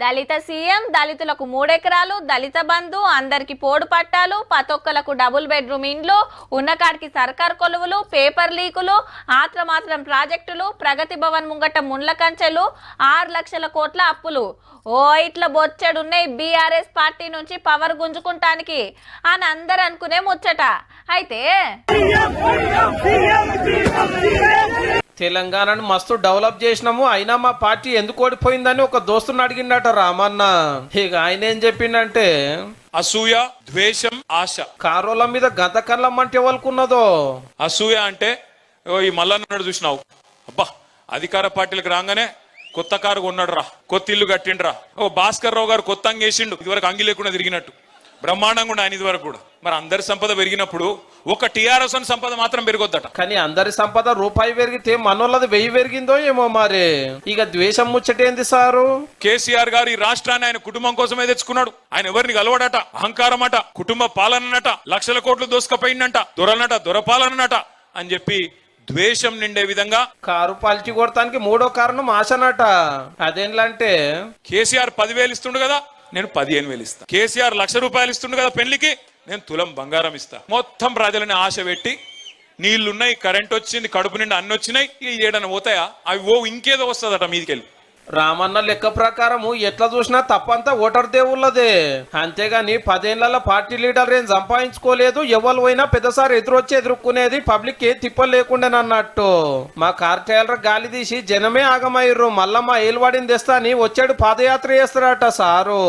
దళిత CM, దళితులకు 3 ఎకరాలు, దళిత బంధు, అందరికి పోడు పట్టాలు, పతొక్కలకు డబుల్ బెడ్రూమ్ ఇండ్లు, ఉన్నకాడికి సర్కార్ కొలువులు, పేపర్ లీకులు, ఆత్రమాత్రం ప్రాజెక్టులు, ప్రగతి భవన్ ముంగట ముండ్ల కంచెలు, 6 లక్షల కోట్ల అప్పులు. ఓ ఇట్లా బొచ్చెడున్నాయి బీఆర్ఎస్ పార్టీ నుంచి పవర్ గుంజుకుంటానికి అని అందరు అనుకునే ముచ్చట. అయితే తెలంగాణను మస్తు డెవలప్ చేసినాము, అయినా మా పార్టీ ఎందుకు ఓడిపోయిందని ఒక దోస్తుని అడిగిండట రామన్న. ఇక ఆయన ఏం చెప్పిండంటే, అసూయ, ద్వేషం, ఆశ. కారోల మీద గంత కళ్ళమ్మంటే ఎవరుకున్నదో. అసూయ అంటే ఈ మల్లన్నాడు చూసినావు, అబ్బా అధికార పార్టీలకు రాగానే కొత్త కారు కొన్నాడు రా, కొత్త ఇల్లు కట్టిండ్రా, ఓ భాస్కర్ రావు గారు కొత్త అంగి వేసిండు, ఇదివరకు అంగి లేకుండా తిరిగినట్టు బ్రహ్మాండంగా ఉండే ఆయన ఇదివరకు కూడా. మరి అందరి సంపద పెరిగినప్పుడు ఒక టీఆర్ఎస్ సంపద మాత్రం పెరిగొద్దట. కానీ అందరి సంపద రూపాయి పెరిగితే మనోళ్ళది 1000 పెరిగిందో ఏమో. మరి ఇక ద్వేషం ముచ్చటేంది సారు? కేసీఆర్ గారు ఈ రాష్ట్రాన్ని ఆయన కుటుంబం కోసమే తెచ్చుకున్నాడు. ఆయన ఎవరిని కలవడట, అహంకారం అట, కుటుంబ పాలనట, లక్షల కోట్లు దోసుకపోయిందట, దొరలనట, దొరపాలనట అని చెప్పి ద్వేషం నిండే విధంగా కారు పల్చి కొడతానికి 3వ కారణం ఆశనట. అదేంటంటే కేసీఆర్ 10,000 ఇస్తుండు కదా, నేను 15,000 ఇస్తా. కేసీఆర్ ₹1,00,000 ఇస్తుండు కదా పెళ్లికి, నేను తులం బంగారం ఇస్తా. మొత్తం ప్రజలని ఆశ పెట్టి నీళ్లున్నాయి, కరెంట్ వచ్చింది, కడుపు నిండా అన్ని వచ్చినాయి, ఇక ఏడన్నా పోతాయా? అవి ఇంకేదో వస్తుందట మీదికెళ్ళి. రామన్న లెక్క ప్రకారము ఎట్లా చూసినా తప్పంతా ఓటర్ దేవుళ్ళదే. అంతేగాని 10 ఏళ్ల పార్టీ లీడర్ ఏం సంపాదించుకోలేదు. ఎవరు పోయినా పెద్దసారి ఎదురొచ్చి ఎదుర్కొనేది పబ్లిక్ ఏ తిప్ప లేకుండానన్నట్టు. మా కార్టైలర్ గాలి తీసి జనమే ఆగమయ్యారు. మళ్ళా మా ఏలువాడిని తెస్తా అని వచ్చాడు పాదయాత్ర చేస్తారట సారు.